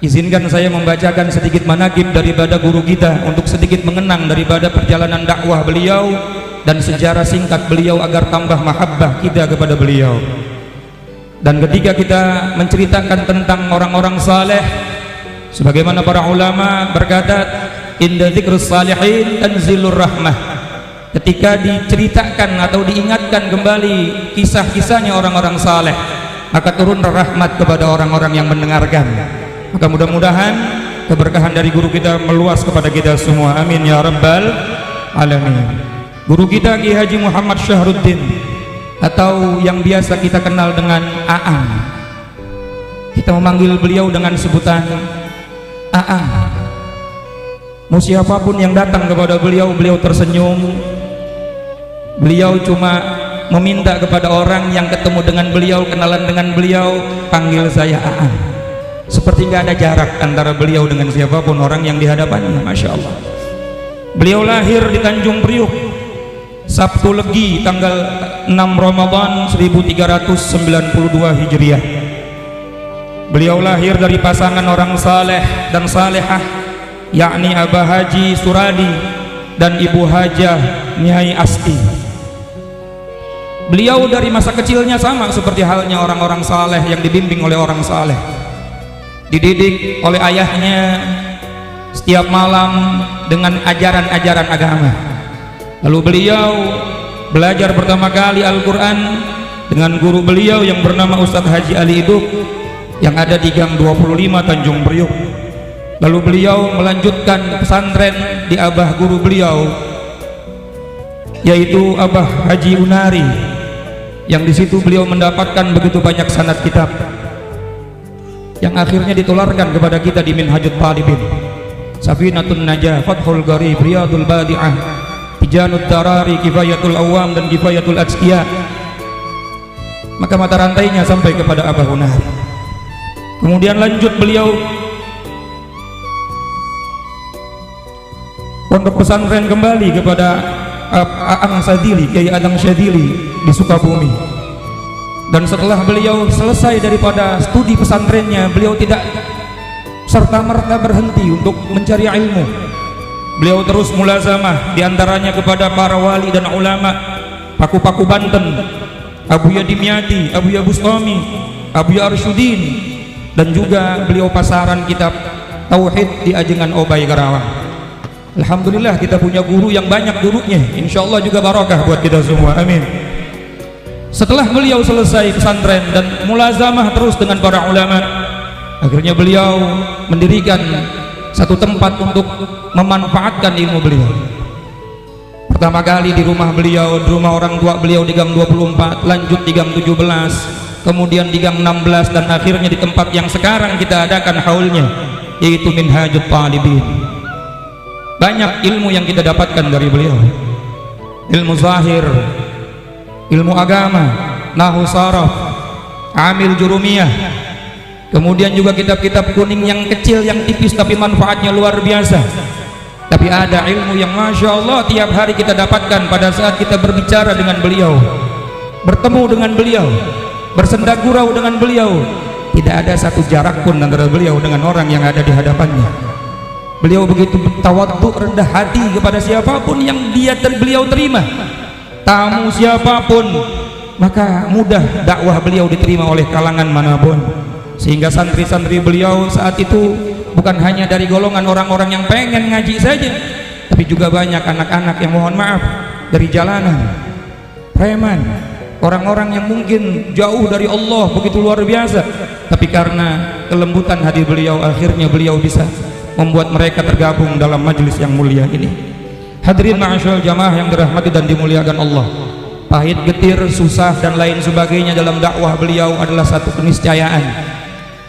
Izinkan saya membacakan sedikit manaqib daripada guru kita untuk sedikit mengenang daripada perjalanan dakwah beliau dan sejarah singkat beliau agar tambah mahabbah kita kepada beliau. Dan ketika kita menceritakan tentang orang-orang saleh, sebagaimana para ulama berkata, inda dzikrus salihin tanzilur rahmah. Ketika diceritakan atau diingatkan kembali kisah-kisahnya orang-orang saleh, maka turun rahmat kepada orang-orang yang mendengarkan. Maka mudah-mudahan keberkahan dari guru kita meluas kepada kita semua, amin ya rabbal alamin. Guru kita Ki Haji Muhammad Syahruddin, atau yang biasa kita kenal dengan Aang. Kita memanggil beliau dengan sebutan Aang. Mau siapapun yang datang kepada beliau, beliau tersenyum. Beliau cuma meminta kepada orang yang ketemu dengan beliau, kenalan dengan beliau, panggil saya Aang. Seperti nggak ada jarak antara beliau dengan siapapun orang yang dihadapannya. Masya Allah. Beliau lahir di Tanjung Priuk, Sabtu Legi, tanggal 6 Ramadan 1392 Hijriah. Beliau lahir dari pasangan orang saleh dan salehah, yakni Abah Haji Suradi dan Ibu Hajah Nyai Asti. Beliau dari masa kecilnya sama seperti halnya orang-orang saleh yang dibimbing oleh orang saleh. Dididik oleh ayahnya setiap malam dengan ajaran-ajaran agama. Lalu beliau belajar pertama kali Al-Quran dengan guru beliau yang bernama Ustadz Haji Ali Iduk yang ada di Gang 25 Tanjung Priuk. Lalu beliau melanjutkan pesantren di abah guru beliau, yaitu Abah Haji Unari, yang di situ beliau mendapatkan begitu banyak sanad kitab yang akhirnya ditularkan kepada kita di Minhajut Talibin, Safinatun Najah, Fathul Gharib, Riyadul Badi'ah, Tijanut Darari, Kifayatul Awam, dan Kifayatul Atsqiya. Maka mata rantainya sampai kepada Abah Unari. Kemudian lanjut beliau pondok pesantren kembali kepada Aang Sadili, Kiai Adang Syadili di Sukabumi. Dan setelah beliau selesai daripada studi pesantrennya, beliau tidak serta-merta berhenti untuk mencari ilmu. Beliau terus mulazamah, diantaranya kepada para wali dan ulama Paku-Paku Banten, Abu Yadimyati, Abu Yabustami, Abu Arsyudin, dan juga beliau pasaran kitab Tauhid di Ajengan Obay Karawang. Alhamdulillah kita punya guru yang banyak gurunya, insya Allah juga barakah buat kita semua, amin. Setelah beliau selesai pesantren dan mulazamah terus dengan para ulama, akhirnya beliau mendirikan satu tempat untuk memanfaatkan ilmu beliau. Pertama kali di rumah beliau, di rumah orang tua beliau di Gang 24, lanjut di Gang 17, kemudian di Gang 16, dan akhirnya di tempat yang sekarang kita adakan haulnya, yaitu Minhajut Talibin. Banyak ilmu yang kita dapatkan dari beliau, ilmu zahir, ilmu agama, nahwu saraf, amil jurumiyah, kemudian juga kitab-kitab kuning yang kecil, yang tipis tapi manfaatnya luar biasa. Tapi ada ilmu yang Masya Allah tiap hari kita dapatkan pada saat kita berbicara dengan beliau, bertemu dengan beliau, bersendagurau dengan beliau. Tidak ada satu jarak pun antara beliau dengan orang yang ada di hadapannya. Beliau begitu tawadhu, rendah hati kepada siapapun yang beliau terima, tamu siapapun, maka mudah dakwah beliau diterima oleh kalangan manapun. Sehingga santri-santri beliau saat itu bukan hanya dari golongan orang-orang yang pengen ngaji saja, tapi juga banyak anak-anak yang mohon maaf dari jalanan, preman, orang-orang yang mungkin jauh dari Allah begitu luar biasa, tapi karena kelembutan hati beliau, akhirnya beliau bisa membuat mereka tergabung dalam majelis yang mulia ini. Hadirin ma'asyal jamaah yang dirahmati dan dimuliakan Allah, pahit, getir, susah, dan lain sebagainya dalam dakwah beliau adalah satu keniscayaan,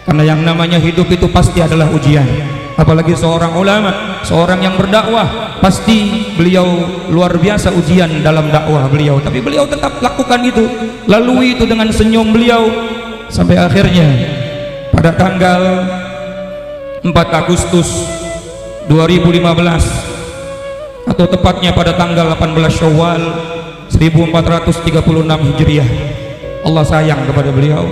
karena yang namanya hidup itu pasti adalah ujian. Apalagi seorang ulama, seorang yang berdakwah, pasti beliau luar biasa ujian dalam dakwah beliau. Tapi beliau tetap lakukan itu, lalui itu dengan senyum beliau, sampai akhirnya pada tanggal 4 Agustus 2015, atau tepatnya pada tanggal 18 Syawal 1436 Hijriah, Allah sayang kepada beliau.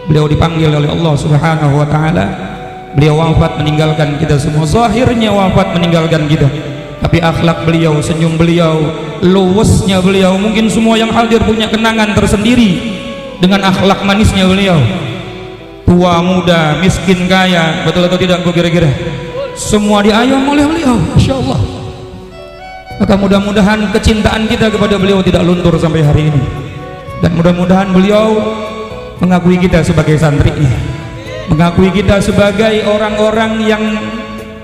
Beliau dipanggil oleh Allah Subhanahu wa Ta'ala beliau wafat meninggalkan kita semua. Zahirnya wafat meninggalkan kita, tapi akhlak beliau, senyum beliau, luwesnya beliau, mungkin semua yang hadir punya kenangan tersendiri dengan akhlak manisnya beliau. Tua muda, miskin kaya, betul atau tidak kok kira-kira? Semua diayom oleh beliau, Masya Allah. Maka mudah-mudahan kecintaan kita kepada beliau tidak luntur sampai hari ini, dan mudah-mudahan beliau mengakui kita sebagai santrinya, mengakui kita sebagai orang-orang yang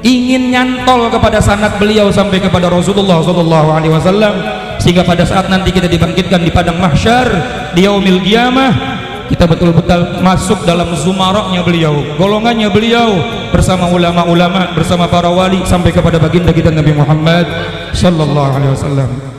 ingin nyantol kepada sanad beliau sampai kepada Rasulullah SAW, sehingga pada saat nanti kita dibangkitkan di padang mahsyar di yaumil qiyamah, kita betul-betul masuk dalam zumaroknya beliau, golongannya beliau, bersama ulama-ulama, bersama para wali, sampai kepada baginda kita Nabi Muhammad sallallahu alaihi wasallam.